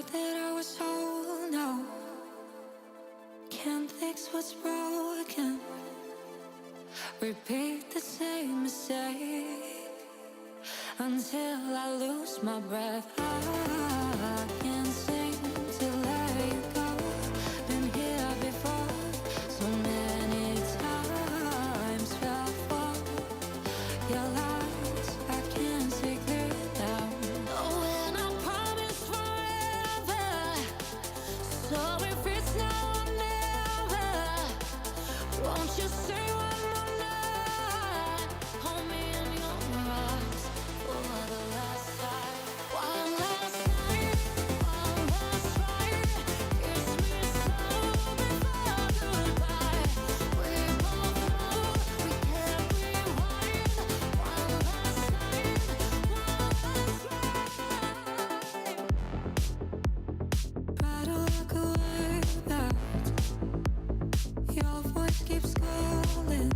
thought that I was whole, no. Can't fix what's broken. Repeat the same mistake until I lose my breath. I can't seem to let you go. Been here before so many times. Fell for your lies. I can't see clear now. Oh, and I promise forever. So if it's now or never, won't you say one more night? Hold me in your arms for the last time. One last night, one last try. Kiss me slow before goodbye. We both know we can't rewind. One last night, one last try. Try to walk away, but your voice keeps calling.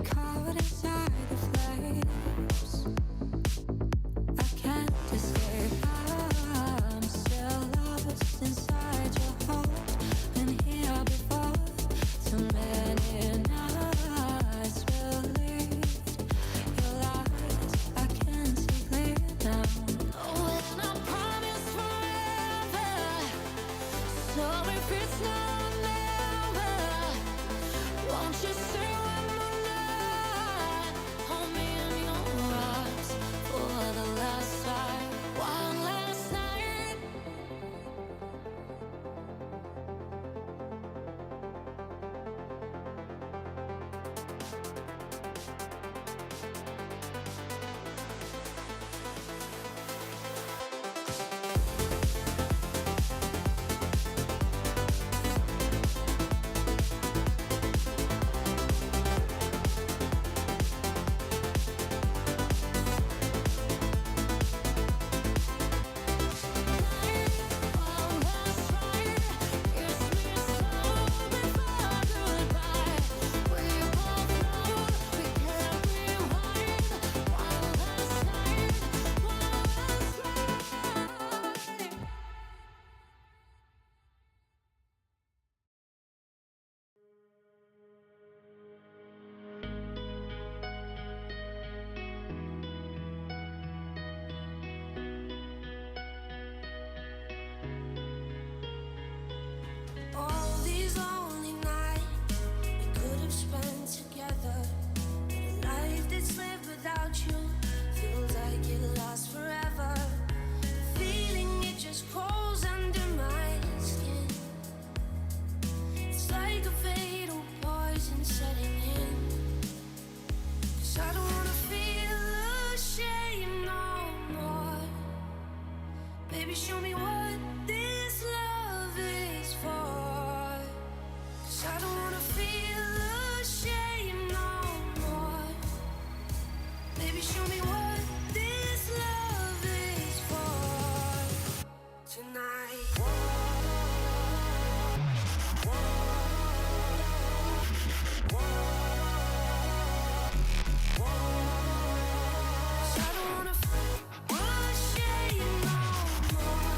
Caught inside the flames, I can't escape. I'm still lost inside your hold. Been here before, too many nights. Believed your lies, I can't see clear now. Oh, and I promise forever. So if it's now or never, won't you say one more night? Hold me in your arms for the last time. One last night. One last try. Kiss me slow before goodbye. We both know we can't rewind. One last night, one last try. All these lonely nights we could have spent together, but a life that's lived without you feels like it lasts forever. The feeling, it just crawls under my skin. It's like a fatal poison setting in. 'Cause I don't wanna feel ashamed no more. Baby, show me what this love is for. 'Cause I don't wanna feel ashamed no more. Baby, show me what this love is for tonight. 'Cause I don't wanna feel ashamed no more.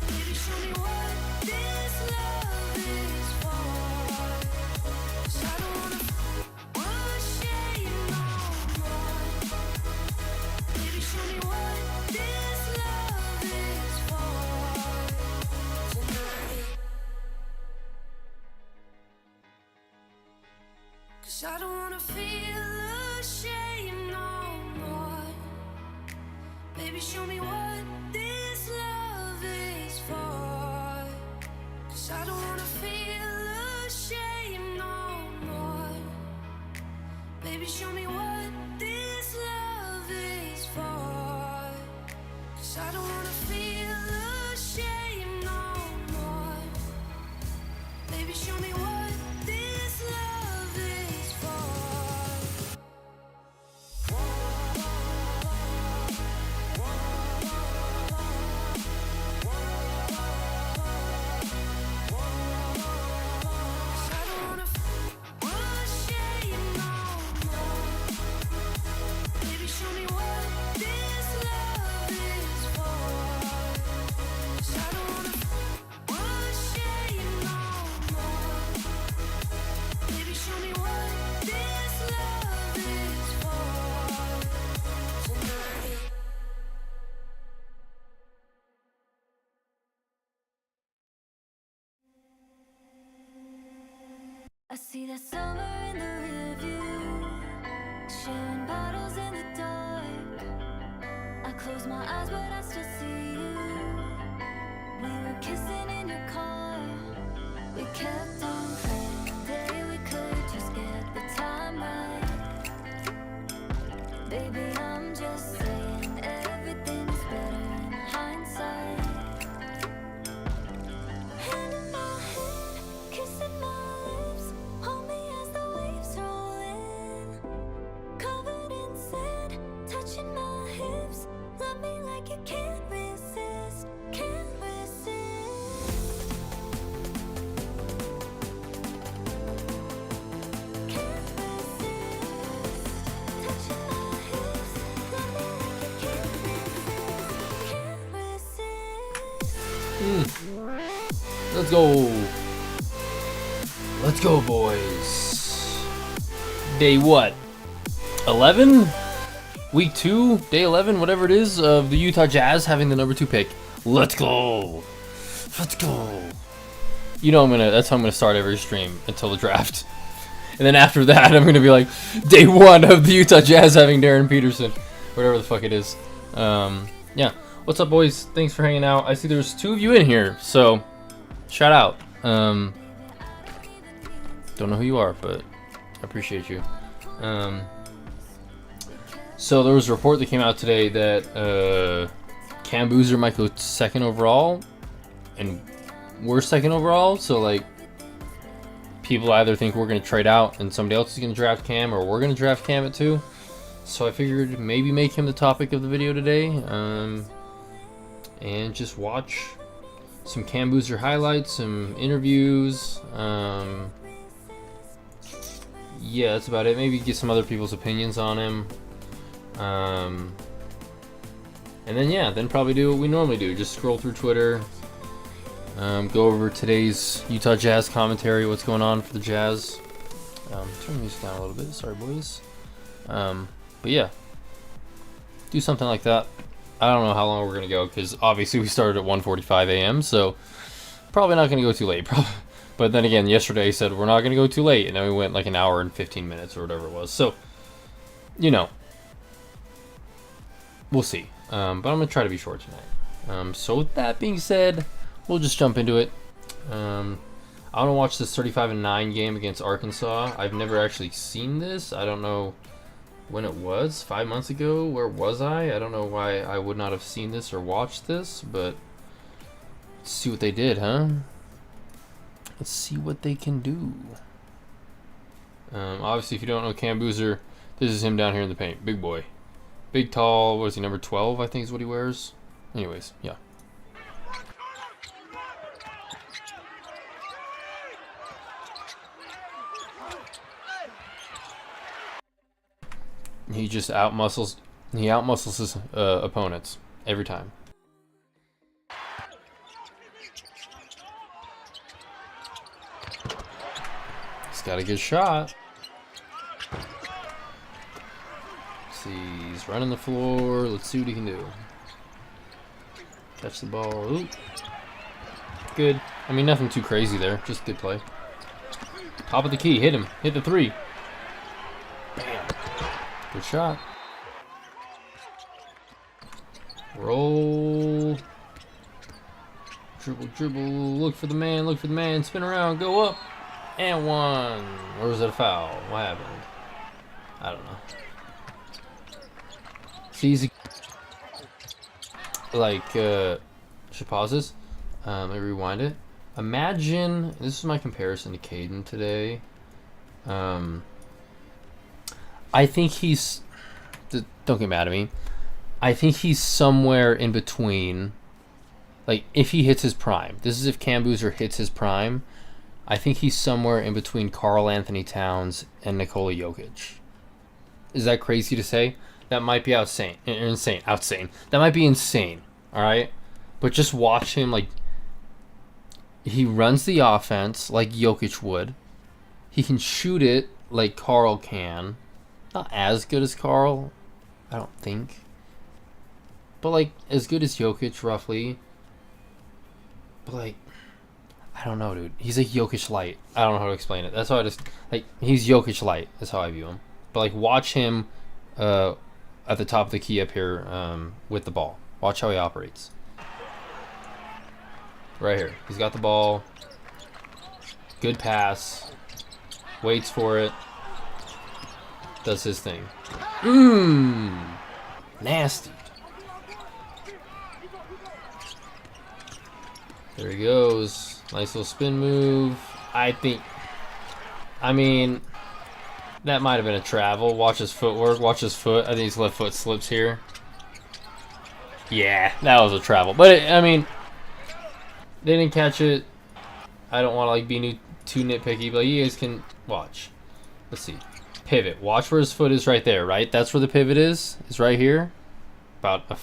Baby, show me what this love is for. 'Cause I don't wanna feel ashamed no more. Baby, show me what this love is for tonight. 'Cause I don't wanna feel ashamed no more. Baby, show me what this love is for. 'Cause I don't wanna feel ashamed no more. Baby, show me what this love is for. 'Cause I don't wanna feel ashamed no more. Baby, show me what this love is for. Show me what this love is for. a summer in the rearview, sharing bottles in the dark. I close my eyes, but I still see you. We were kissing in your car. We kept on praying one day we could just get the time right. Baby, I'm just saying everything's better in hindsight. Hand in my hand, kissing my lips. Hold me as the waves roll in. Covered in sand, touching my hips. Love me like you can't resist, can't resist. Can't resist. Touching my hips. Love me like you can't resist, can't resist. Let's go. Let's go, boys. Day what? 11? Week 2? Day 11? Whatever it is of the Utah Jazz having the number 2 pick. Let's go. Let's go. You know that's how I'm gonna start every stream until the draft. And then after that, I'm gonna be like, day 1 of the Utah Jazz having Darren Peterson. Whatever the fuck it is. Yeah. What's up, boys? Thanks for hanging out. I see there's 2 of you in here, so shout out. Don't know who you are, but I appreciate you. So there was a report that came out today that Cam Boozer might go 2nd overall, and we're 2nd overall. So like, people either think we're gonna trade out and somebody else is gonna draft Cam, or we're gonna draft Cam at 2. So I figured maybe make him the topic of the video today, and just watch some Cam Boozer highlights, some interviews. Yeah, that's about it. Maybe get some other people's opinions on him. And then probably do what we normally do. Just scroll through Twitter. Go over today's Utah Jazz commentary, what's going on for the Jazz. Turn the music down a little bit. Sorry, boys. But yeah, do something like that. I don't know how long we're gonna go, because obviously we started at 1:45 a.m. So probably not gonna go too late. But then again, yesterday I said we're not gonna go too late, and then we went like an hour and 15 minutes or whatever it was. So, you know, we'll see. But I'm gonna try to be short tonight. So with that being said, we'll just jump into it. I want to watch this 35-9 game against Arkansas. I've never actually seen this. I don't know when it was. 5 months ago. Where was I? I don't know why I would not have seen this or watched this, but let's see what they did, huh? Let's see what they can do. Obviously, if you don't know Cam Boozer, this is him down here in the paint. Big boy. Big, tall, what is he, number 12, I think is what he wears. Anyways, yeah. He just outmuscles his opponents every time. He's got a good shot. See, he's running the floor. Let's see what he can do. Catch the ball. Ooh. Good. I mean, nothing too crazy there. Just good play. Top of the key. Hit him. Hit the 3. Bam. Good shot. Roll. Dribble, dribble. Look for the man. Look for the man. Spin around. Go up. And 1. Or was it a foul? What happened? I don't know. Easy. Like, should pause this. Let me rewind it. Imagine, this is my comparison to Caden today. I think he's, don't get mad at me. I think he's somewhere in between. Like, if he hits his prime. This is if Cam Boozer hits his prime. I think he's somewhere in between Karl Anthony Towns and Nikola Jokic. Is that crazy to say? That might be insane. That might be insane, all right? But just watch him, like, he runs the offense like Jokic would. He can shoot it like Karl can. Not as good as Karl, I don't think. But, like, as good as Jokic, roughly. But, like, I don't know, dude. He's like Jokic light. I don't know how to explain it. That's how I just like. He's Jokic light. That's how I view him. But like, watch him at the top of the key up here with the ball. Watch how he operates. Right here. He's got the ball. Good pass. Waits for it. Does his thing. Nasty. There he goes. Nice little spin move. I mean, that might have been a travel. Watch his footwork. Watch his foot. I think his left foot slips here. Yeah, that was a travel. But, I mean, they didn't catch it. I don't want to like be too nitpicky, but you guys can watch. Let's see. Pivot. Watch where his foot is right there, right? That's where the pivot is. It's right here. About, I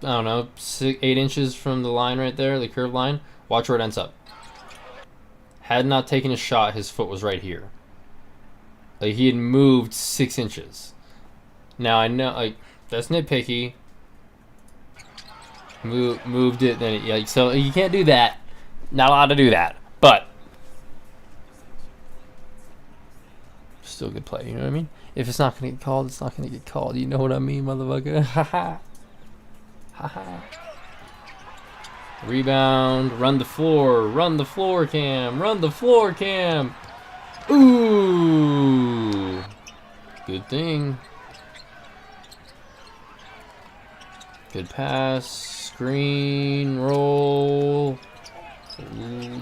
don't know, 8 inches from the line right there, the curved line. Watch where it ends up. Had not taken a shot, his foot was right here. Like, he had moved 6 inches. Now, I know, like, that's nitpicky. Moved it, then it, like, so you can't do that. Not allowed to do that. But, still good play, you know what I mean? If it's not going to get called, it's not going to get called. You know what I mean, motherfucker? Haha. Haha. Rebound. Run the floor. Run the floor, Cam. Run the floor, Cam. Ooh. Good thing. Good pass. Screen. Roll.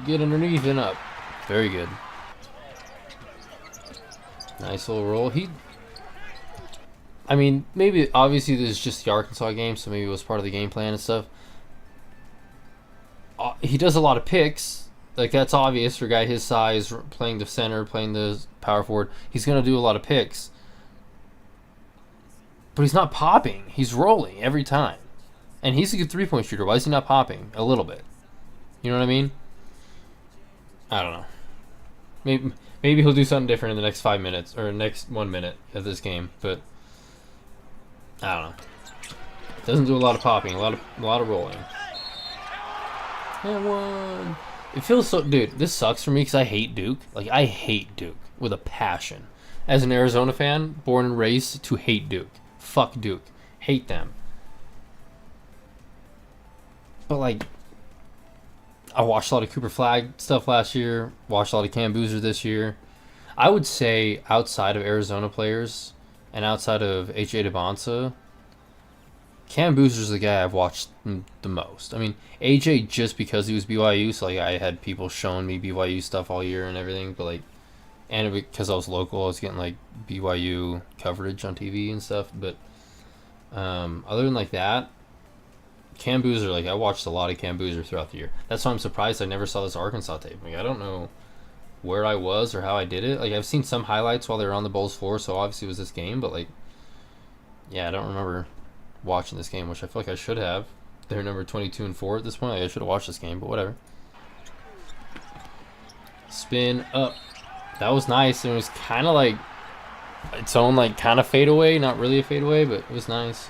Get underneath and up. Very good. Nice little roll. I mean, maybe, obviously, this is just the Arkansas game, so maybe it was part of the game plan and stuff. He does a lot of picks. Like, that's obvious for a guy his size, playing the center, playing the power forward. He's going to do a lot of picks. But he's not popping. He's rolling every time. And he's a good three-point shooter. Why is he not popping? A little bit. You know what I mean? I don't know. Maybe he'll do something different in the next 5 minutes, or next 1 minute of this game, but I don't know. Doesn't do a lot of popping, a lot of rolling. And one. It feels so, dude. This sucks for me because I hate Duke. Like, I hate Duke with a passion. As an Arizona fan, born and raised to hate Duke. Fuck Duke. Hate them. But like, I watched a lot of Cooper Flagg stuff last year. Watched a lot of Cam Boozer this year. I would say outside of Arizona players and outside of H.A. DeBonsa, Cam Boozer's the guy I've watched the most. I mean, AJ just because he was BYU, so like I had people showing me BYU stuff all year and everything, but like, and because I was local, I was getting like BYU coverage on TV and stuff. But other than like that, Cam Boozer, like I watched a lot of Cam Boozer throughout the year. That's why I'm surprised I never saw this Arkansas tape. Like I don't know where I was or how I did it. Like I've seen some highlights while they were on the Bulls floor, so obviously it was this game. But like, yeah, I don't remember watching this game, which I feel like I should have. They're number 22 and 4 at this point. Like, I should have watched this game, but whatever. Spin up. That was nice. And it was kind of like its own like kind of fadeaway, not really a fadeaway, but it was nice.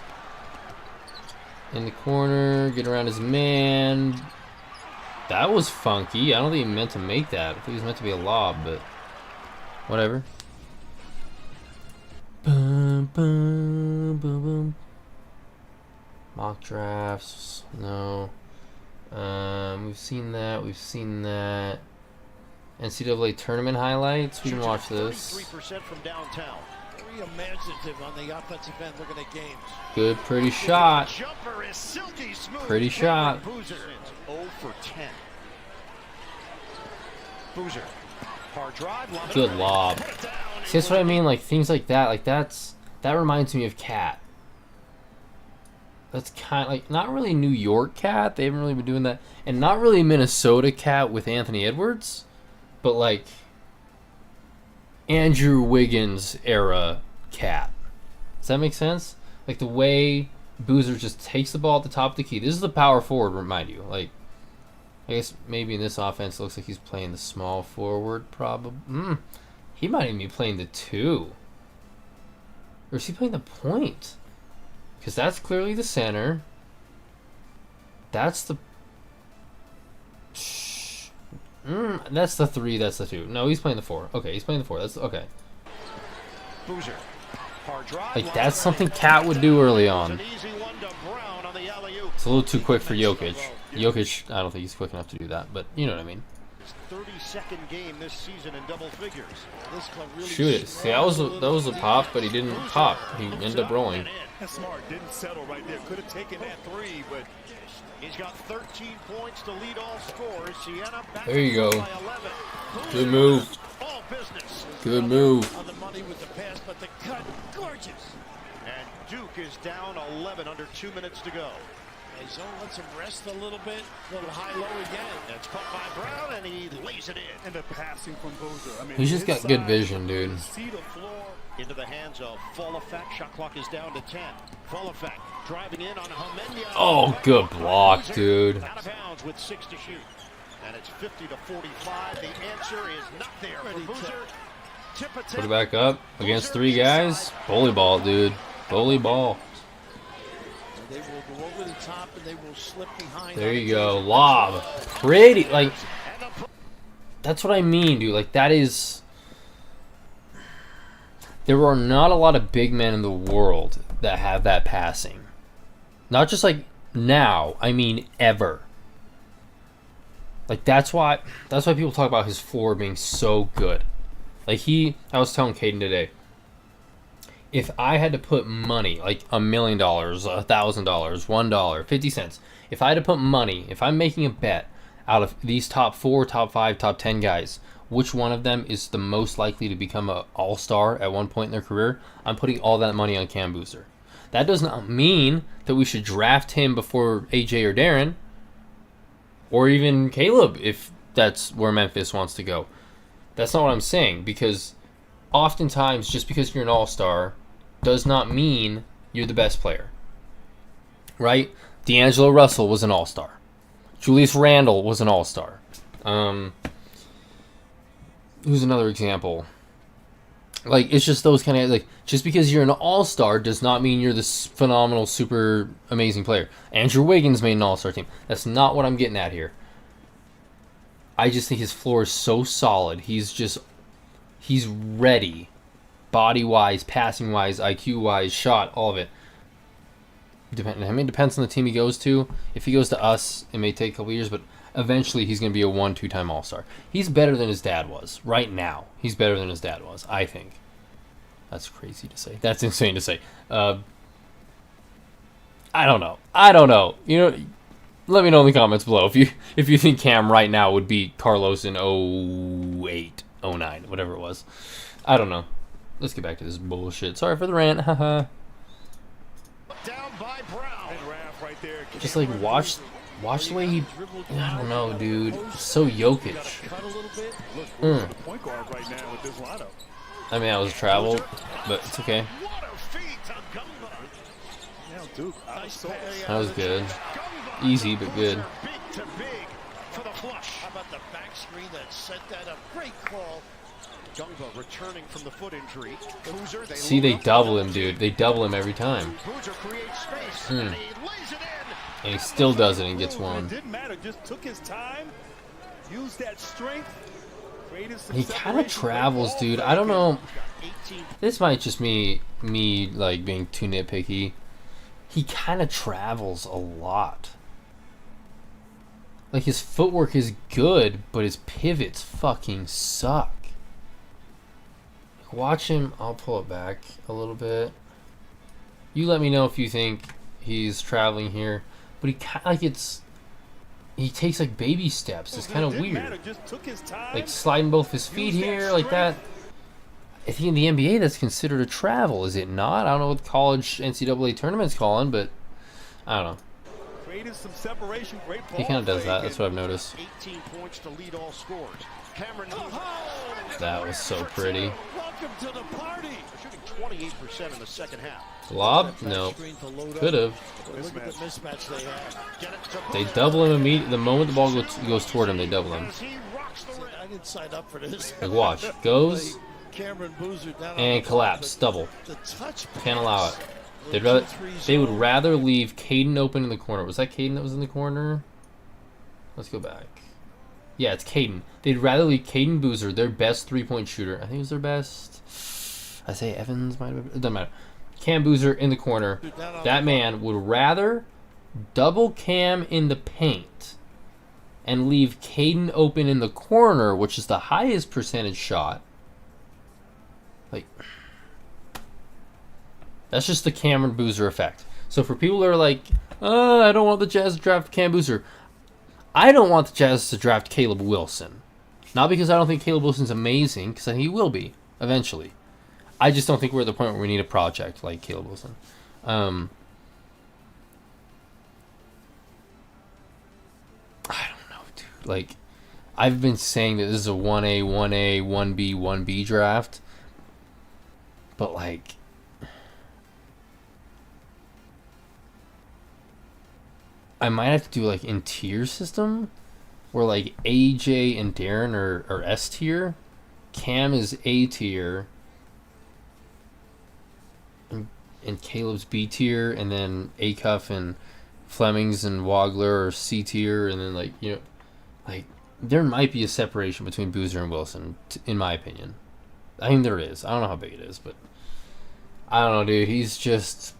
In the corner, get around his man. That was funky. I don't think he meant to make that. I think it was meant to be a lob, but whatever. Boom, boom, boom, boom. Mock drafts, no. We've seen that. We've seen that. NCAA tournament highlights. We can watch this. 33% from downtown. Very imaginative on the offensive end, looking at games. Good, pretty shot. Jumper is silky smooth. Pretty shot. Boozer 0 for 10. Boozer, hard drive. Good lob. See, that's what I mean. Like things like that. Like that reminds me of Cat. That's kind of like not really New York Cat. They haven't really been doing that, and not really Minnesota Cat with Anthony Edwards, but like Andrew Wiggins era Cat. Does that make sense? Like the way Boozer just takes the ball at the top of the key. This is the power forward, remind you. Like I guess maybe in this offense, it looks like he's playing the small forward. Probably. He might even be playing the 2, or is he playing the point? Because that's clearly the center. That's the... That's the 3. That's the 2. No, he's playing the 4. Okay, he's playing the 4. That's okay. Boozer. Hard drive. Like, that's something Cat would do early on. An easy one to Brown on the alley-oop. It's a little too quick for Jokic. Jokic, I don't think he's quick enough to do that, but you know what I mean. 32nd game this season in double figures. This club really Shoot it. See, that was a pop, but he didn't pop. He ended up rolling. That's smart. Didn't settle right there. Could have taken that 3, but he's got 13 points to lead all scorers. Siena back There you go. by 11. Good move. All business. Good move. On the money with the pass, but the cut, gorgeous. And Duke is down 11 under 2 minutes to go. Zone lets him rest a little bit. A little high-low again. That's caught by Brown, and he lays it in. and the passing from Boozer. I mean, He's just his got good size, vision, dude. See the floor. Into the hands of Fall Effect. Shot clock is down to 10. Fall Effect driving in on Homenya. Oh, good block, dude. Out of bounds with 6 to shoot. And it's 50 to 45. The answer is not there for Boozer. Put it back up against 3 guys. Bully ball, dude. Bully ball. They will go over the top and they will slip behind. There you go. Lob. Pretty. Like, that's what I mean, dude. Like, that is... There are not a lot of big men in the world that have that passing. Not just, like, now. I mean, ever. Like, that's why people talk about his floor being so good. Like, I was telling Caden today, if I had to put money, like $1 million, $1,000, $1, 50 cents, if I had to put money, if I'm making a bet out of these top 4, top 5, top 10 guys, which one of them is the most likely to become an all-star at one point in their career, I'm putting all that money on Cam Boozer. That does not mean that we should draft him before AJ or Darren, or even Caleb, if that's where Memphis wants to go. That's not what I'm saying, because oftentimes, just because you're an all-star does not mean you're the best player. Right? D'Angelo Russell was an all-star. Julius Randle was an all-star. Who's another example? Like, it's just those kind of, like, just because you're an all-star does not mean you're this phenomenal, super amazing player. Andrew Wiggins made an all-star team. That's not what I'm getting at here. I just think his floor is so solid. He's ready. Body-wise, passing-wise, IQ-wise, shot, all of it. It depends on the team he goes to. If he goes to us, it may take a couple years, but eventually he's going to be a 1, 2-time All-Star. He's better than his dad was. Right now, he's better than his dad was, I think. That's crazy to say. That's insane to say. I don't know. You know, let me know in the comments below if you think Cam right now would beat Carlos in 08, 09, whatever it was. I don't know. Let's get back to this bullshit. Sorry for the rant. Haha. Down by Brown. And Raph right there. Just like watch the way he. I don't know, dude. It's so Jokic. Cut a little bit. Look, the point guard right now with this lineup. I mean, that was travel, but it's okay. What a feed to Gumbo. Now Duke out of sorts. That was good. Easy, but good. Big to big for the flush. How about the back screen that set that up? Great call. Gumbo returning from the foot injury. Boozer, See, they double him, dude. They double him every time. Boozer creates space, and he lays it in. And he still does it and gets It one. didn't matter. Just took his time. Used that strength. Created some He kind of separation. travels, dude. I don't know. This might just me like being too nitpicky. He kind of travels a lot. Like, his footwork is good, but his pivots fucking suck. Watch him. I'll pull it back a little bit. You let me know if you think he's traveling here, but he kind of he takes like baby steps. It's kind of Didn't matter. weird. Just took his time. Like sliding both his feet here like that. I think in the NBA that's considered a travel, is it not? I don't know what college NCAA tournament's calling, but I don't know. Created some separation. Great He kind of ball does that. fake. That's what I've noticed. 18 points to lead all scores. Cameron. That was so pretty. Welcome to the party. Shooting 28% in the second half. Lob? No. Could have. Look at the mismatch they have. Get it to They double him immediately. The moment the ball goes toward him, they double him. as he rocks the rim. I didn't sign up for this. Like, watch. Goes Cameron Boozer down on and the collapse. Double. The touch Can't allow it. pass, They would rather leave Caden open in the corner. Was that Caden that was in the corner? Let's go back. Yeah, it's Caden. They'd rather leave Caden Boozer, their best three-point shooter. I think it was their best. I say Evans might have. It doesn't matter. Cam Boozer in the corner. That man would rather double Cam in the paint and leave Caden open in the corner, which is the highest percentage shot. Like, that's just the Cameron Boozer effect. So for people that are like, I don't want the Jazz to draft Cam Boozer, I don't want the Jazz to draft Caleb Wilson. Not because I don't think Caleb Wilson's amazing, because I think he will be eventually. I just don't think we're at the point where we need a project like Caleb Wilson. I don't know, dude. Like, I've been saying that this is a 1A, 1A, 1B, 1B draft. But, like, I might have to do, like, in tier system, where, like, AJ and Darren are S tier. Cam is A tier. And Caleb's B tier, and then Acuff and Flemings and Wagler are C tier, and then, like, you know, like, there might be a separation between Boozer and Wilson, in my opinion. I think there is. I don't know how big it is, but I don't know, dude. He's just,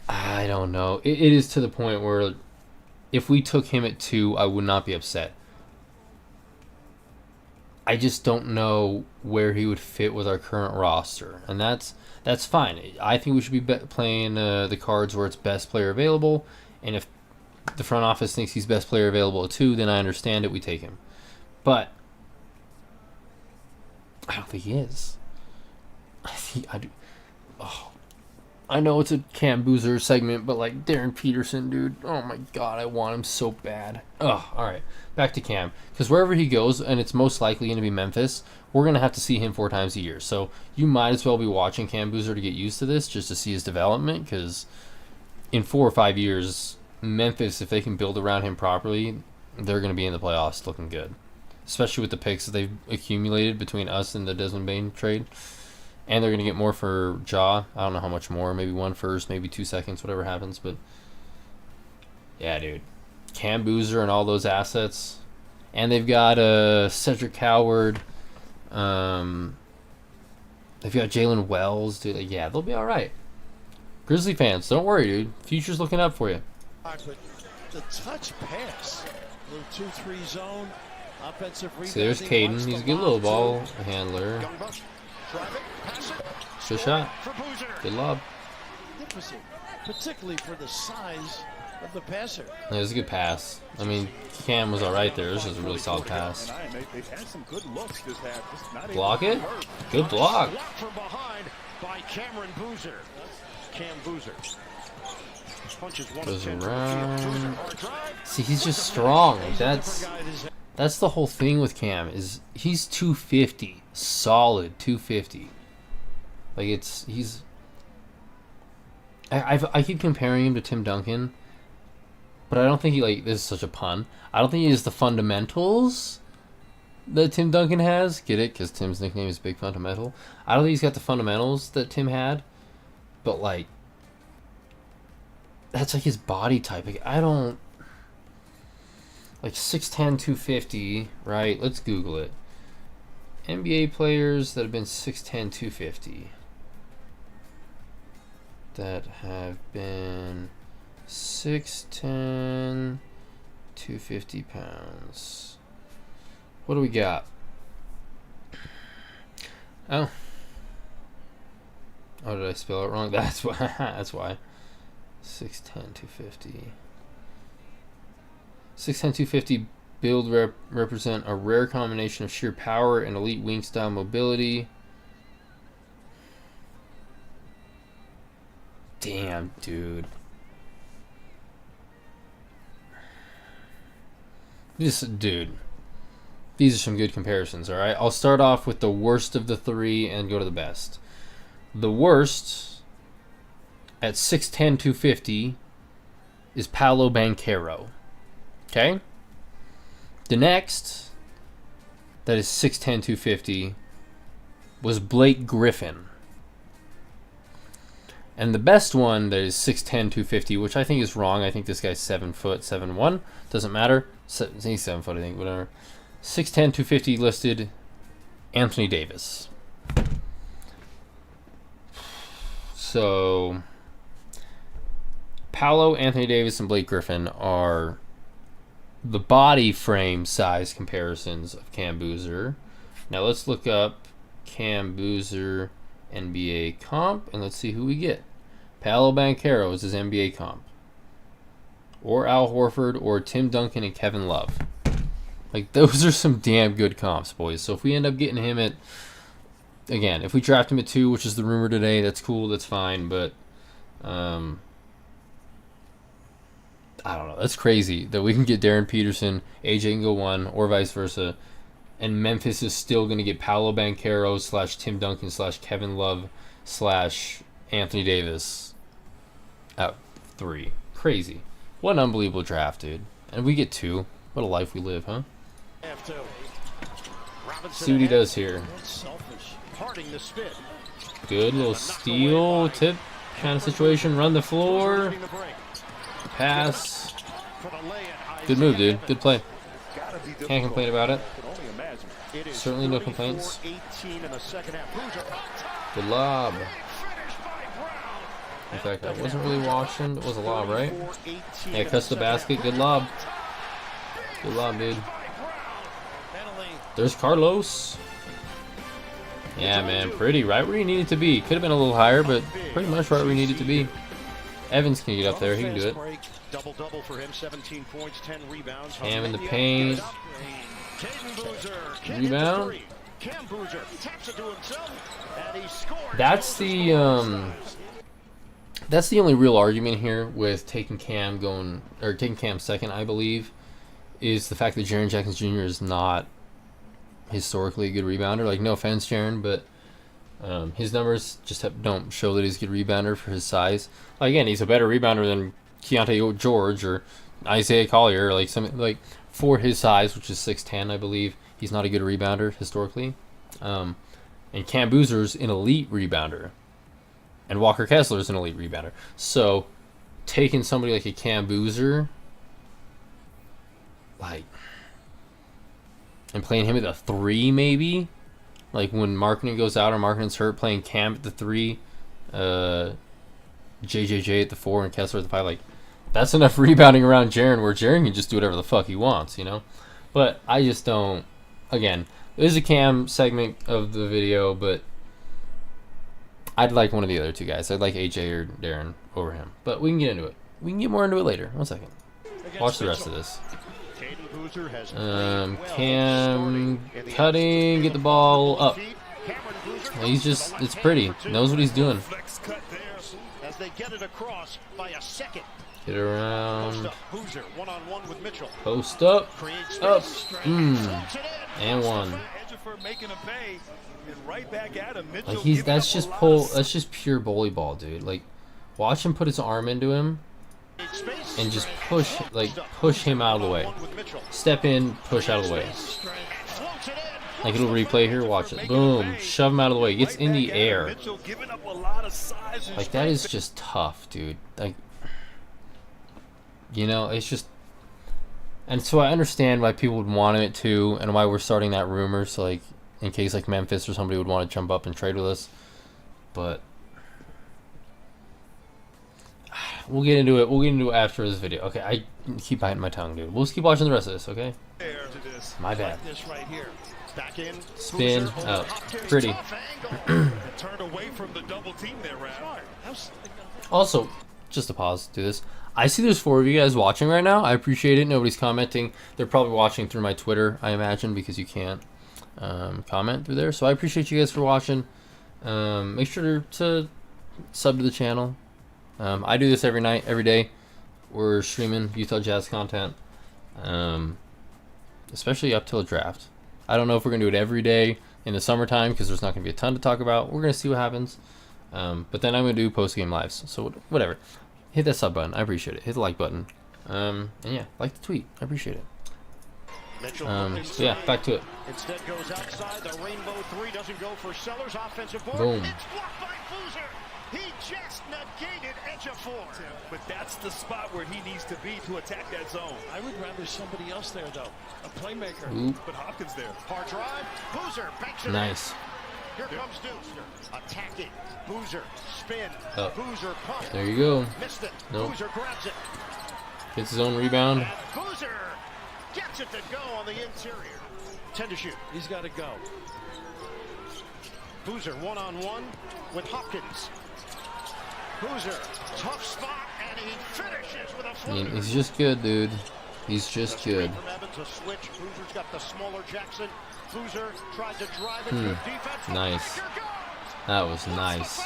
I don't know. It is to the point where if we took him at 2, I would not be upset. I just don't know where he would fit with our current roster, and that's fine. I think we should be playing the cards where it's best player available, and if the front office thinks he's best player available at 2, then I understand it. We take him, but I don't think he is. I do. Oh, I know it's a Cam Boozer segment, but like Darren Peterson, dude. Oh my God, I want him so bad. Oh, all right. Back to Cam, because wherever he goes, and it's most likely going to be Memphis, we're going to have to see him 4 times a year. So you might as well be watching Cam Boozer to get used to this, just to see his development, because in 4 or 5 years, Memphis, if they can build around him properly, they're going to be in the playoffs looking good, especially with the picks that they've accumulated between us and the Desmond Bane trade. And they're going to get more for Ja. I don't know how much more. Maybe 1 first, maybe 2 seconds, whatever happens. But, yeah, dude. Cam Boozer and all those assets. And they've got Cedric Howard. They've got Jalen Wells. Dude. Like, yeah, they'll be all right. Grizzly fans, don't worry, dude. Future's looking up for you. The touch pass. Little 2-3 zone. Offensive rebound. So there's Caden. He's a good little ball handler. Good shot. Good lob. Particularly for the size of the passer. It was a good pass. I mean, Cam was alright there. This was a really solid pass. Block it? Good block. From behind by Cameron Boozer. Cam Boozer. Goes around. See, he's just strong. That's the whole thing with Cam, is he's 250. Solid 250. Like, he's I keep comparing him to Tim Duncan, but I don't think he, like, this is such a pun, I don't think he has the fundamentals that Tim Duncan has. Get it? Because Tim's nickname is Big Fundamental. I don't think he's got the fundamentals that Tim had, but, like, that's like his body type. Like, I don't, like, 6'10", 250, right? Let's Google it. NBA players that have been 6'10", 250. That have been 6'10", 250 pounds. What do we got? Oh, did I spell it wrong? That's why. That's why. 6'10", 250. 6'10", 250 build represent a rare combination of sheer power and elite wing style mobility. Damn, dude. Dude. These are some good comparisons, alright? I'll start off with the worst of the 3 and go to the best. The worst at 6'10", 250 is Paolo Banchero. Okay? The next, that is 6'10", 250, was Blake Griffin. And the best one that is 6'10", 250, which I think is wrong. I think this guy's 7 foot, 7'1". Doesn't matter. He's 7 foot, I think, whatever. 6'10", 250 listed, Anthony Davis. So, Paolo, Anthony Davis, and Blake Griffin are the body frame size comparisons of Cam Boozer. Now let's look up Cam Boozer NBA comp, and let's see who we get. Paolo Banchero is his NBA comp. Or Al Horford, or Tim Duncan and Kevin Love. Like, those are some damn good comps, boys. So if we end up getting him at, again, if we draft him at 2, which is the rumor today, that's cool, that's fine, but I don't know. That's crazy that we can get Darren Peterson, AJ can go 1, or vice versa, and Memphis is still going to get Paolo Banchero / Tim Duncan / Kevin Love / Anthony Davis at 3. Crazy. What an unbelievable draft, dude. And we get 2. What a life we live, huh? See what he does here. Good little steal tip kind of situation. Run the floor. Pass. Good move, dude. Good play. Can't complain about it. Certainly no complaints. Good lob. In fact, I wasn't really watching. It was a lob, right? Yeah, cuts the basket. Good lob. Good lob, dude. There's Carlos. Yeah, man. Pretty. Right where you need it to be. Could have been a little higher, but pretty much right where you need it to be. Evans can get up there. He can do it. Double-double for him, 17 points, 10 rebounds. Cam in the paint. Rebound. Cam Boozer taps it to himself, and he scores. That's the only real argument here with taking Cam second, I believe, is the fact that Jaren Jackson Jr. is not historically a good rebounder. Like, no offense, Jaren, but his numbers just don't show that he's a good rebounder for his size. Like, again, he's a better rebounder than Keontae George or Isaiah Collier, like something like for his size, which is 6'10", I believe. He's not a good rebounder historically. And Cam Boozer's an elite rebounder. And Walker Kessler's an elite rebounder. So, taking somebody like a Cam Boozer, like, and playing him at the 3 maybe, like when Markkanen goes out or Markkanen's hurt, playing Cam at the 3, JJJ at the 4, and Kessler at the 5, like, that's enough rebounding around Jaren where Jaren can just do whatever the fuck he wants, you know? But I just don't, again, this is a Cam segment of the video, but I'd like one of the other 2 guys. I'd like AJ or Darren over him. But we can get into it. We can get more into it later. 1 second. Watch the rest of this. Cam cutting, get the ball up. He's just, it's pretty. Knows what he's doing. As they get it across by a second. Get Post around. up, Boozer, one-on-one with Mitchell. Post up. Up. And 1. Like, that's just pure bully ball, dude. Like, watch him put his arm into him and just push him out of the way. Step in, push out of the way. Like, it'll replay here, watch it. Boom, shove him out of the way. Gets in the air. Like, that is just tough, dude. Like, you know, it's just, and so I understand why people would want it too, and why we're starting that rumor, so like, in case like Memphis or somebody would want to jump up and trade with us. But we'll get into it. We'll get into it after this video. Okay, I keep biting my tongue, dude. We'll just keep watching the rest of this, okay? My bad. Spin up. Pretty. Also, just to pause, do this. I see there's 4 of you guys watching right now. I appreciate it. Nobody's commenting. They're probably watching through my Twitter, I imagine, because you can't comment through there. So I appreciate you guys for watching. Make sure to sub to the channel. I do this every night, every day. We're streaming Utah Jazz content, especially up till the draft. I don't know if we're going to do it every day in the summertime because there's not going to be a ton to talk about. We're going to see what happens. But then I'm going to do post-game lives. So whatever. Hit that sub button. I appreciate it. Hit the like button. And yeah, like the tweet. I appreciate it. So yeah, back to it. Instead goes outside. The rainbow 3 doesn't go for Sellers. Offensive board. Boom. It's blocked by Boozer. He just negated Ejiofor. But that's the spot where he needs to be to attack that zone. I would rather somebody else there, though. A playmaker. But Hopkins there. Hard drive. Boozer banks it. Nice. Here comes Deuce. Attacking. Boozer. Spin. Oh. Boozer pump. There you go. Missed it. Nope. Boozer grabs it. Gets his own rebound. And Boozer gets it to go on the interior. 10 to shoot. He's got to go. Boozer one-on-one with Hopkins. Boozer, tough spot, and he finishes with a I floater. mean, he's just good, dude. He's just good. From Evans, a switch. Boozer's got the smaller Jackson. Boozer tried to drive it through defense. Nice. Baker goes. That was nice.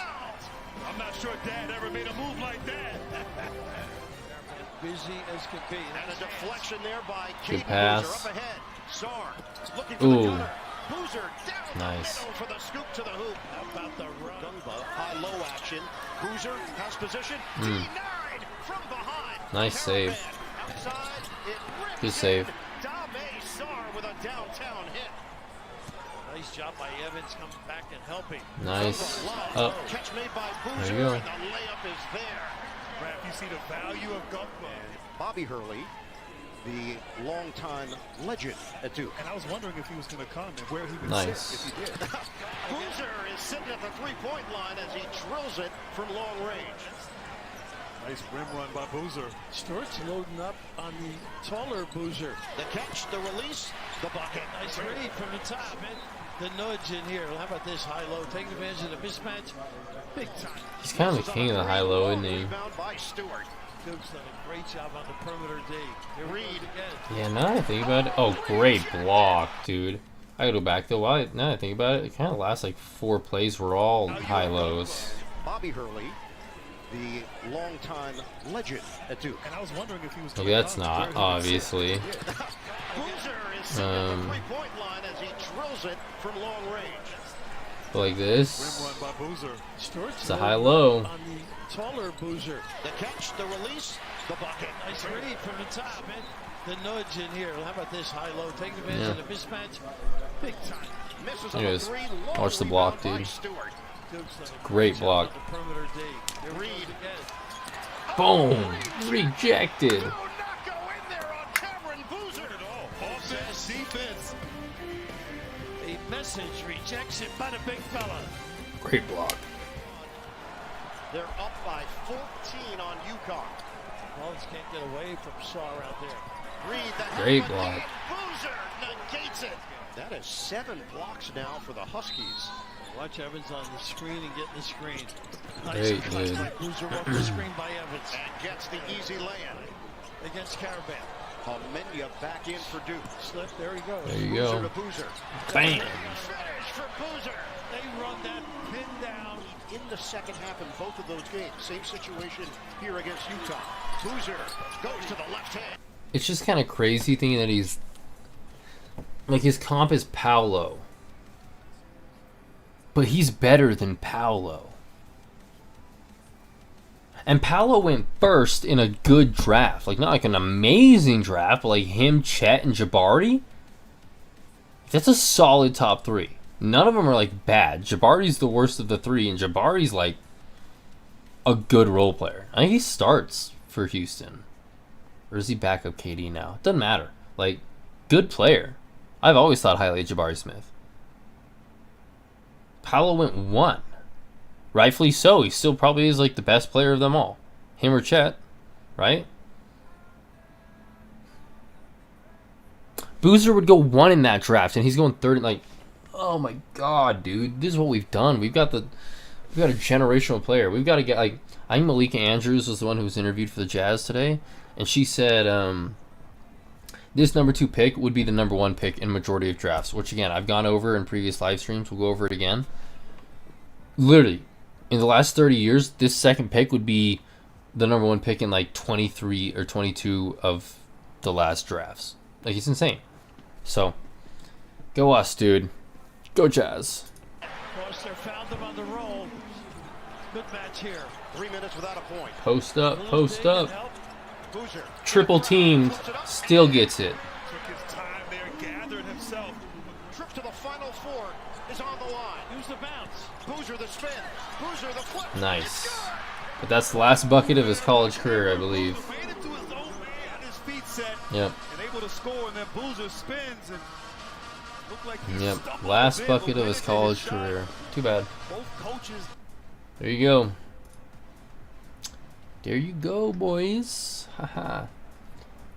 I'm not sure Dad ever made a move like that. Busy as can be. And a deflection there by Good Caden pass. Boozer up ahead. Sar looking for Ooh. the cutter. Boozer down Nice. the middle for the scoop to the hoop. How about the run? Gungba, high-low action. Boozer has position. Denied from behind. Nice save. Outside, it ripped Good save. in. Dame Sar with a downtown hit. Nice job by Evans coming back and helping. Nice. Oh, Catch made by Boozer, there you go. and the layup is there. Brad, you see the value of Gungba. Bobby Hurley, the longtime legend at Duke. And I was wondering if he was going to come and where he would Nice. sit if he did. Boozer is sitting at the three-point line as he drills it from long range. Nice rim run by Boozer. Stewart's loading up on the taller Boozer. The catch, the release, the bucket. Nice read from the top, man. The nudge in here. How about this high-low? Taking advantage of the mismatch. Big time. he's kind of the king of the high-low, isn't he? Rebound by Stewart. Duke's done a great job on the perimeter D. Here we Reed. go again. Yeah, now that I think about it. Oh, great block, dude. I gotta go back though. Now that I think about it, it kind of last like 4 plays were all high-lows. Bobby Hurley, the longtime legend at Duke. And I was wondering if he was Maybe going to that's come. not, where he would obviously. Boozer is sitting at the three-point line as he drills it from long range. But like Rim this, run by Boozer. Stewart's it's a loading high-low. up on the taller Boozer. The catch, the release, the bucket. Nice read from the top, man. The nudge in here. How about this high-low? Taking advantage of the mismatch. Big time. Misses There on it the is. three. Long Watch the block, rebound by dude. Stewart. Duke's done a Great job block. on the perimeter D. Here we Reed. go again. Boom! Rejected. Do not go in there on Cameron Boozer. Offense, defense. A message rejection by the big fella. Great block. They're up by 14 on UConn. Mullins can't get away from Sar out there. Reed, the Great helmet block. lead. Boozer negates it. That is 7 blocks now for the Huskies. Watch Evans on the screen and get in the screen. Great, cut dude. by Boozer off the screen by Evans And gets the easy lay-in. against Caravan. Palmenia back in for Duke. Slip, there he goes. There you Boozer go. to Boozer. Bam! Finish for Boozer. They run that pin down. In the second half in both of those games. Same situation here against Utah. Boozer goes to the left hand. It's just kind of crazy thinking that he's like his comp is Paolo, but he's better than Paolo. And Paolo went first in a good draft, like not like an amazing draft, but like him, Chet, and Jabari. That's a solid top 3. None of them are like bad. Jabari's the worst of the 3, and Jabari's like a good role player. I think he starts for Houston. Or is he backup KD now? Doesn't matter. Like, good player. I've always thought highly of Jabari Smith. Paolo went 1. Rightfully so. He still probably is like the best player of them all. Him or Chet, right? Boozer would go 1 in that draft, and he's going 3rd. Like, oh my god, dude, this is what we've done. We've got a generational player. We've got to get like. I think Malika Andrews was the one who was interviewed for the Jazz today, and she said this number 2 pick would be the number 1 pick in majority of drafts. Which again, I've gone over in previous live streams. We'll go over it again. Literally, in the last 30 years, this second pick would be the number 1 pick in like 23 or 22 of the last drafts. Like, it's insane. So, go us, dude. Go Jazz. Foster found them on the roll. Good match here. 3 minutes without a point. Post up, post up. Boozer. Triple teamed. Still gets it. Took his time there, gathered himself. Trip to the Final Four. is on the line. Use the bounce. Boozer the spin. Boozer the flip. Nice. But that's the last bucket of his college career, I believe. Made it to his own man, had his feet set, Yep. and able to score, and then Boozer spins and looked like he Yep. stumbled Last a bit, bucket but of his went into college shot. career. Too bad. Both coaches. There you go. There you go, boys. Haha.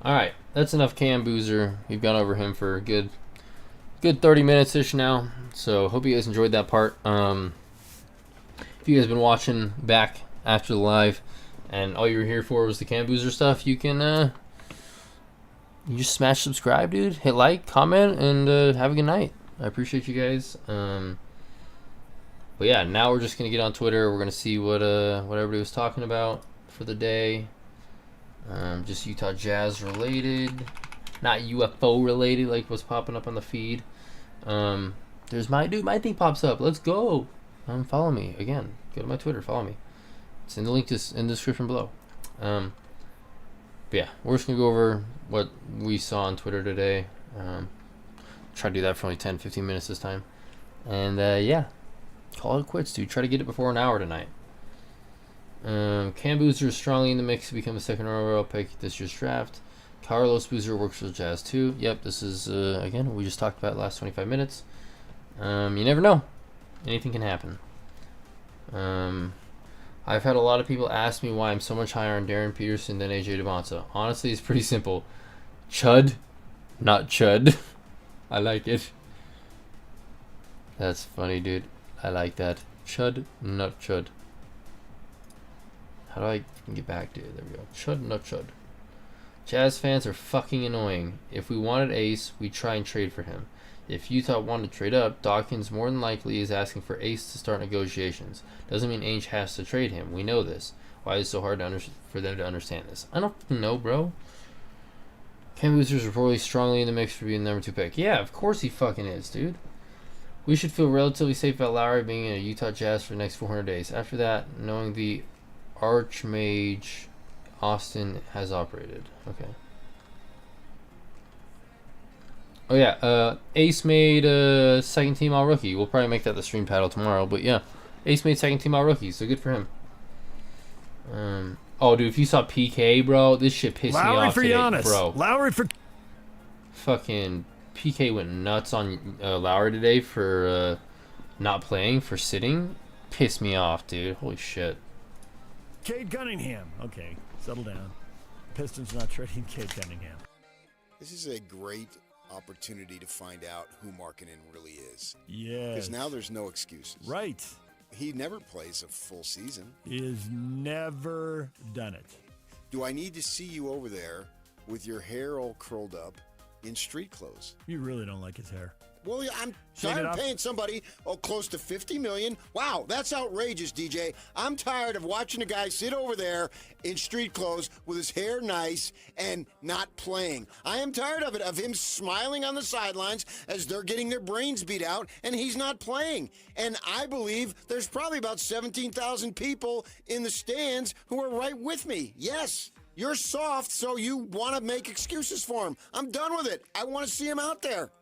Alright, that's enough Cam Boozer. We've gone over him for a good 30 minutes-ish now. So hope you guys enjoyed that part. If you guys been watching back after the live and all you were here for was the Cam Boozer stuff, you can you just smash subscribe, dude. Hit like, comment, and have a good night. I appreciate you guys. But yeah, now we're just gonna get on Twitter. We're gonna see what everybody was talking about for the day. Just Utah Jazz related, not UFO related like what's popping up on the feed. There's my thing pops up. Let's go. Follow me again. Go to my Twitter. Follow me. It's in the link in the description below. But yeah, we're just gonna go over what we saw on Twitter today. Try to do that for only 10-15 minutes this time. And yeah, call it quits, dude. Try to get it before an hour tonight. Cam Boozer is strongly in the mix to become a second overall pick this year's draft. Carlos Boozer works for the Jazz too. Yep, this is again what we just talked about last 25 minutes. You never know. Anything can happen. I've had a lot of people ask me why I'm so much higher on Darren Peterson than AJ Devonta. Honestly, it's pretty simple. Chud, not chud. I like it. That's funny, dude. I like that. Chud, not chud. How do I get back to it? There we go. Chud, not chud. Jazz fans are fucking annoying. If we wanted Ace, we'd try and trade for him. If Utah wanted to trade up, Dawkins more than likely is asking for Ace to start negotiations. Doesn't mean Ainge has to trade him. We know this. Why is it so hard for them to understand this? I don't know, bro. Cam Boozer's reportedly strongly in the mix for being the number 2 pick. Yeah, of course he fucking is, dude. We should feel relatively safe about Lowry being in a Utah Jazz for the next 400 days. After that, knowing the Archmage Austin has operated. Okay. Oh yeah, Ace made a second team all rookie. We'll probably make that the stream title tomorrow, but yeah, Ace made second team all rookie, so good for him. Oh dude, if you saw PK, bro, this shit pissed me off today, bro. Lowry for Fucking PK went nuts on Lowry today for not playing, for sitting. Pissed me off, dude. Holy shit. Cade Cunningham. Okay, settle down. Pistons not trading Cade Cunningham. This is a great opportunity to find out who Markkanen really is. Yes. Because now there's no excuses. Right. He never plays a full season. He has never done it. Do I need to see you over there with your hair all curled up in street clothes? You really don't like his hair. Well, I'm Shave it tired of up. paying somebody close to $50 million. Wow, that's outrageous, DJ. I'm tired of watching a guy sit over there in street clothes with his hair nice and not playing. I am tired of it, of him smiling on the sidelines as they're getting their brains beat out and he's not playing. And I believe there's probably about 17,000 people in the stands who are right with me. Yes. You're soft, so you want to make excuses for him. I'm done with it. I want to see him out there.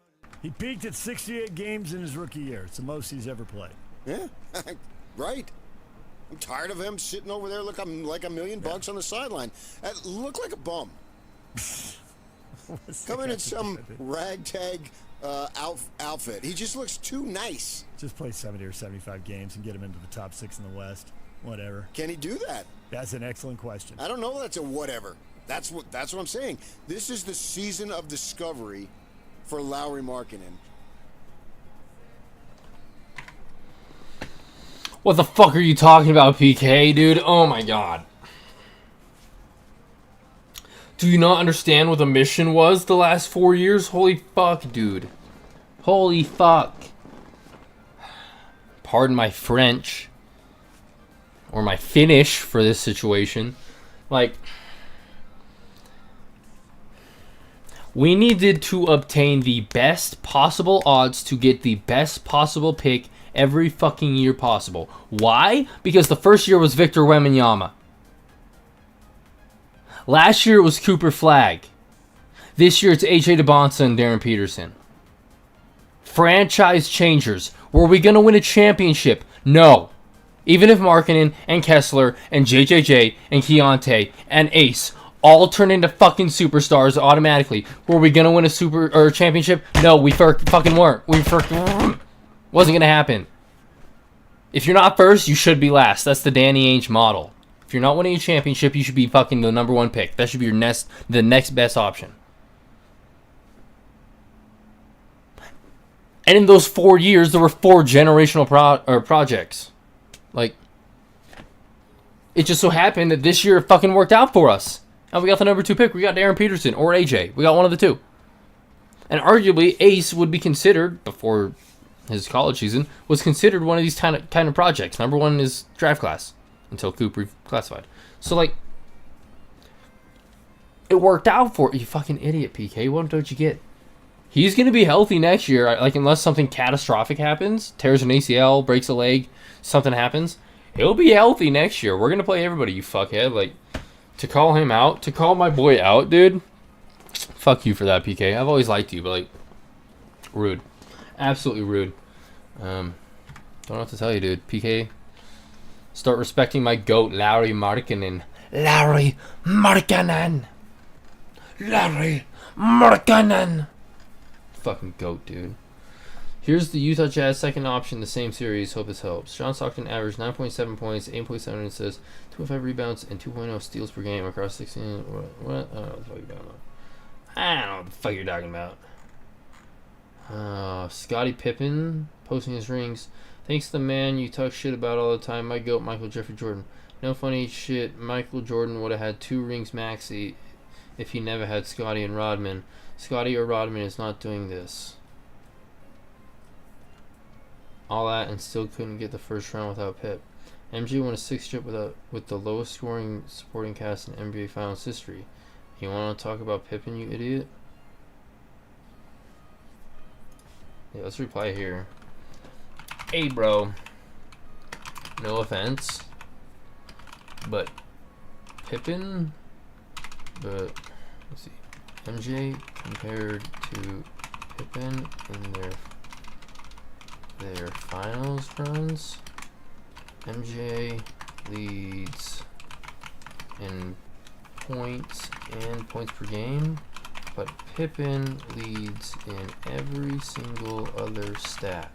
He peaked at 68 games in his rookie year. It's the most he's ever played. Yeah, right. I'm tired of him sitting over there looking like $1 million bucks on the sideline. Look like a bum. Come in some ragtag outfit. He just looks too nice. Just play 70 or 75 games and get him into the top 6 in the West. Whatever. Can he do that? That's an excellent question. I don't know. That's a whatever. That's what I'm saying. This is the season of discovery for Lauri Markkanen. What the fuck are you talking about, PK, dude? Oh my god. Do you not understand what the mission was the last 4 years? Holy fuck, dude. Holy fuck. Pardon my French. Or my Finnish for this situation. Like, we needed to obtain the best possible odds to get the best possible pick every fucking year possible. Why? Because the first year was Victor Wembanyama. Last year it was Cooper Flagg. This year it's AJ Devonta and Darren Peterson. Franchise changers. Were we going to win a championship? No. Even if Markkanen and Kessler and JJJ and Keontae and Ace all turn into fucking superstars automatically, were we going to win a championship? No, we fucking weren't. Wasn't going to happen. If you're not first, you should be last. That's the Danny Ainge model. If you're not winning a championship, you should be fucking the number one pick. That should be the next best option. And in those 4 years, there were 4 generational projects. Like, it just so happened that this year it fucking worked out for us. And we got the number 2 pick. We got Darren Peterson or AJ. We got one of the two. And arguably, Ace would be considered, before his college season, was considered one of these kind of projects. Number 1 is draft class until Coop reclassified. So, like, it worked out for you, fucking idiot, PK. What don't you get? He's going to be healthy next year, like, unless something catastrophic happens, tears an ACL, breaks a leg, something happens. He'll be healthy next year. We're going to play everybody, you fuckhead. Like, to call him out, to call my boy out, dude, fuck you for that, PK. I've always liked you, but, like, rude. Absolutely rude. Don't know what to tell you, dude. PK, start respecting my GOAT, Larry Markkanen. Larry Markkanen. Larry Markkanen. Fucking GOAT, dude. Here's the Utah Jazz second option, the same series. Hope this helps. John Stockton averaged 9.7 points, 8.7 assists, 2.5 rebounds, and 2.0 steals per game across 16. What? I don't know what the fuck you're talking about. I don't know what the fuck you're talking about. Scottie Pippen posting his rings. Thanks to the man you talk shit about all the time, my GOAT, Michael Jeffrey Jordan. No funny shit. Michael Jordan would have had 2 rings maxi if he never had Scottie and Rodman. Scottie or Rodman is not doing this. All that and still couldn't get the first round without Pip. MJ won a 6th chip with the lowest scoring supporting cast in NBA Finals history. You want to talk about Pippen, you idiot? Yeah, let's reply here. Hey, bro. No offense, but Pippen. But let's see. MJ compared to Pippen in their finals runs. MJ leads in points and points per game, but Pippen leads in every single other stat.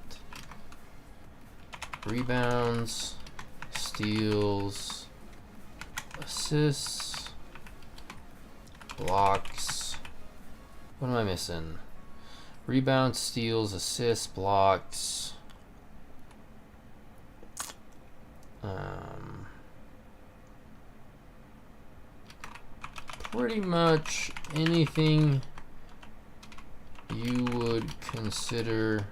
Rebounds, steals, assists, blocks. What am I missing? Rebounds, steals, assists, blocks. Pretty much anything you would consider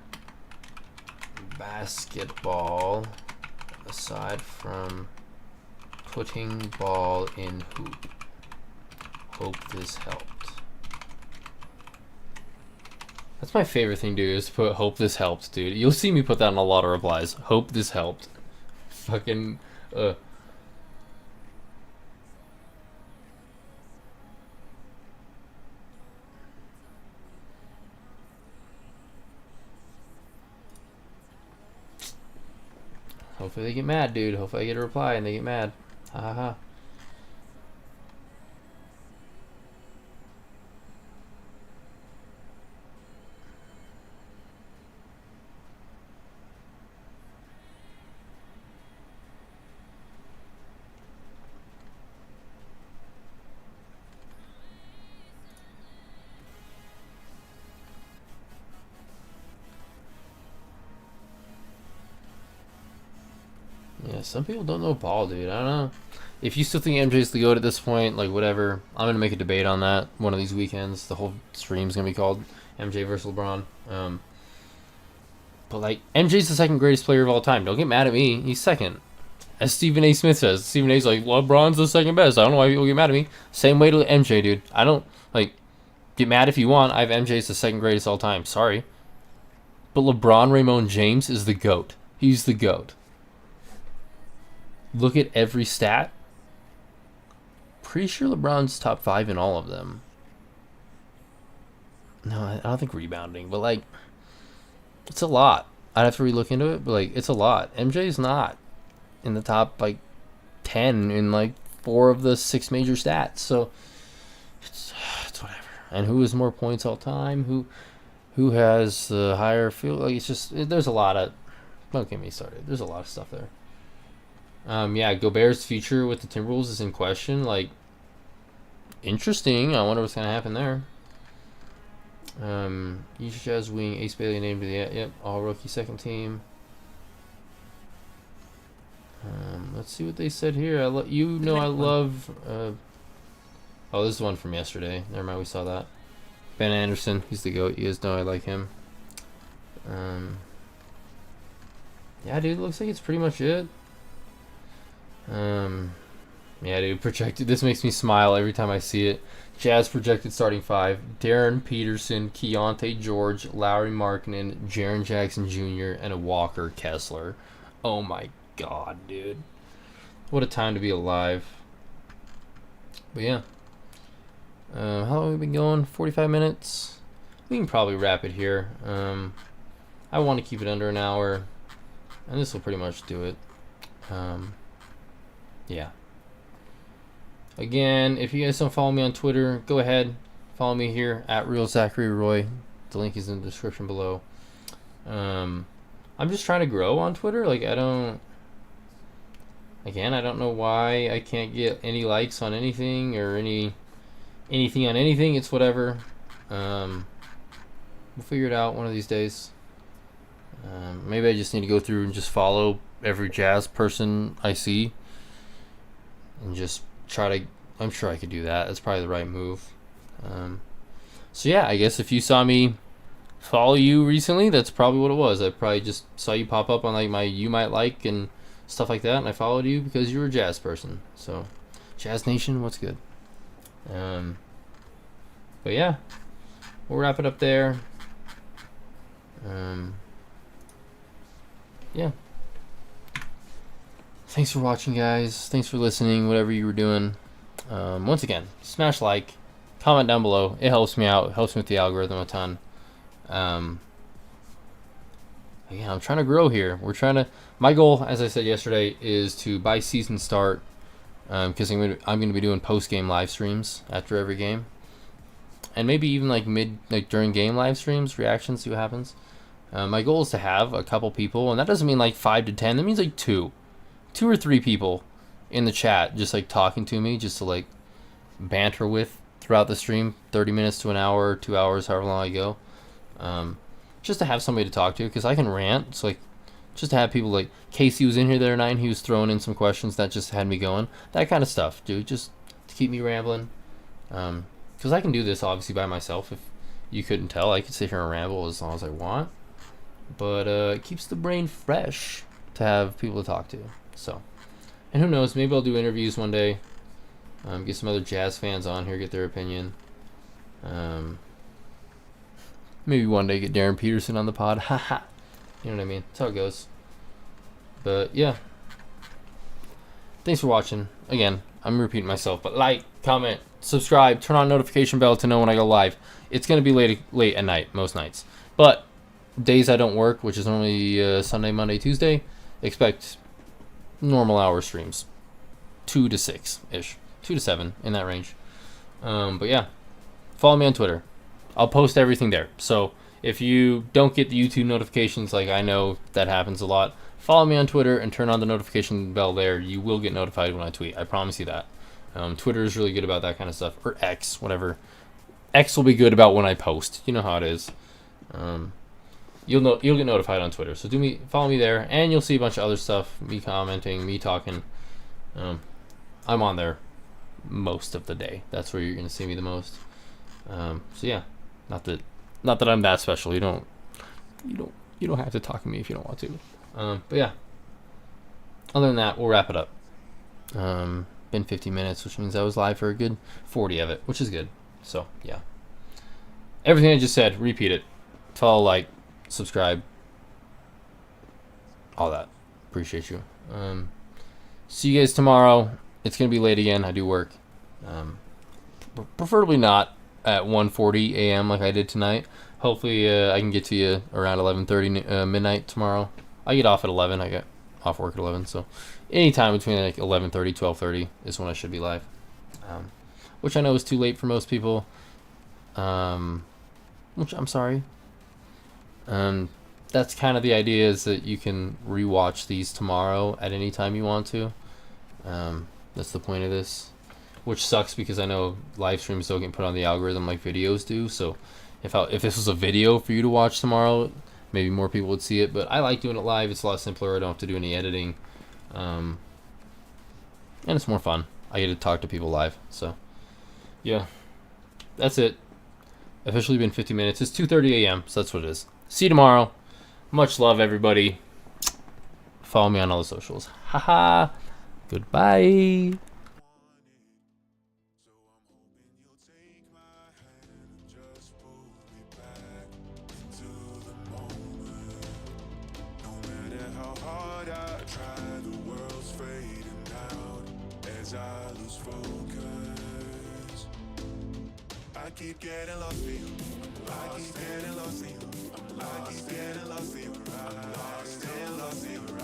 basketball aside from putting ball in hoop. Hope this helped. That's my favorite thing to do, is to put hope this helped, dude. You'll see me put that in a lot of replies. Hope this helped. Fucking Hopefully they get mad, dude. Hopefully I get a reply and they get mad. Ha ha ha. Yeah, some people don't know ball, dude. I don't know. If you still think MJ's the GOAT at this point, like, whatever. I'm going to make a debate on that one of these weekends. The whole stream's going to be called MJ versus LeBron. But, like, MJ's the second greatest player of all time. Don't get mad at me. He's second. As Stephen A. Smith says. Stephen A's like, LeBron's the second best. I don't know why people get mad at me. Same way to MJ, dude. I don't, like, get mad if you want. I have MJ as the second greatest all time. Sorry. But LeBron Raymond James is the GOAT. He's the GOAT. Look at every stat. Pretty sure LeBron's top 5 in all of them. No, I don't think rebounding, but like It's a lot. I'd have to relook into it, but like it's a lot. MJ's not in the top like 10 in like 4 of the 6 major stats, so it's whatever. And who has more points all time? Who has the higher field? Like it's just there's a lot of. Don't get me started. There's a lot of stuff there. Yeah, Gobert's future with the Timberwolves is in question. Like, interesting. I wonder what's gonna happen there. Utah Jazz wing Ace Bailey named to the all rookie second team. Let's see what they said here. I love. Oh, this is one from yesterday. Never mind, we saw that. Ben Anderson, he's the GOAT. You guys know I like him. Yeah, dude, looks like it's pretty much it. Yeah, dude, projected. This makes me smile every time I see it. Jazz projected starting 5: Darren Peterson, Keontae George, Lauri Markkanen, Jaren Jackson Jr., and a Walker Kessler. Oh my god, dude. What a time to be alive. But yeah. How long have we been going? 45 minutes? We can probably wrap it here. I want to keep it under an hour. And this will pretty much do it. Yeah. Again, if you guys don't follow me on Twitter, go ahead. Follow me here at Real Zachary Roy. The link is in the description below. I'm just trying to grow on Twitter. Like, I don't know why I can't get any likes on anything or anything on anything. It's whatever. We'll figure it out one of these days. Maybe I just need to go through and just follow every Jazz person I see and just try to. I'm sure I could do that. That's probably the right move. So yeah, I guess if you saw me follow you recently, that's probably what it was. I probably just saw you pop up on like my you might like and stuff like that, and I followed you because you were a Jazz person. So Jazz Nation, what's good? But yeah, we'll wrap it up there. Yeah. Thanks for watching, guys. Thanks for listening, whatever you were doing. Once again, smash like, comment down below. It helps me out. It helps me with the algorithm a ton. Again, I'm trying to grow here. My goal, as I said yesterday, is to by season start, because I'm going to be doing post-game live streams after every game. And maybe even like during game live streams, reactions, see what happens. My goal is to have a couple people, and that doesn't mean like 5 to 10. That means like 2 or 3 people in the chat, just like talking to me, just to like banter with throughout the stream, 30 minutes to an hour, 2 hours, however long I go. Just to have somebody to talk to, because I can rant. It's like just to have people like Casey was in here the other night, and he was throwing in some questions that just had me going. That kind of stuff, dude, just to keep me rambling. Because I can do this obviously by myself. If you couldn't tell, I could sit here and ramble as long as I want. But it keeps the brain fresh to have people to talk to. So, and who knows, maybe I'll do interviews one day. Get some other Jazz fans on here, get their opinion. Maybe one day get Darren Peterson on the pod. Haha. You know what I mean? That's how it goes. But yeah. Thanks for watching. Again, I'm repeating myself, but like, comment, subscribe, turn on notification bell to know when I go live. It's going to be late at night, most nights. But days I don't work, which is normally Sunday, Monday, Tuesday, expect normal hour streams. 2 to 6-ish. 2 to 7, in that range. But yeah, follow me on Twitter. I'll post everything there. So if you don't get the YouTube notifications, like I know that happens a lot, follow me on Twitter and turn on the notification bell there. You will get notified when I tweet. I promise you that. Twitter is really good about that kind of stuff. Or X, whatever. X will be good about when I post. You know how it is. You'll get notified on Twitter. So follow me there, and you'll see a bunch of other stuff. Me commenting, me talking. I'm on there most of the day. That's where you're gonna see me the most. So yeah, not that I'm that special. You don't have to talk to me if you don't want to. But yeah. Other than that, we'll wrap it up. Been 50 minutes, which means I was live for a good 40 of it, which is good. So yeah. Everything I just said, repeat it. Follow, like, subscribe, all that. Appreciate you. See you guys tomorrow. It's gonna be late again. I do work. Preferably not at 1:40 a.m. like I did tonight. Hopefully, I can get to you around 11:30 midnight tomorrow. I get off at 11. I get off work at 11, so anytime between like 11:30, 12:30 is when I should be live. Which I know is too late for most people. Which I'm sorry. That's kind of the idea, is that you can rewatch these tomorrow at any time you want to. That's the point of this. Which sucks because I know live streams don't get put on the algorithm like videos do. So if this was a video for you to watch tomorrow, maybe more people would see it. But I like doing it live. It's a lot simpler. I don't have to do any editing. And it's more fun. I get to talk to people live. So yeah, that's it. Officially been 50 minutes. It's 2:30 a.m. So that's what it is. See you tomorrow. Much love, everybody. Follow me on all the socials. Haha. Goodbye. I keep getting lost in you. I keep getting lost in you. I keep getting lost in you. I'm lost and lost in you.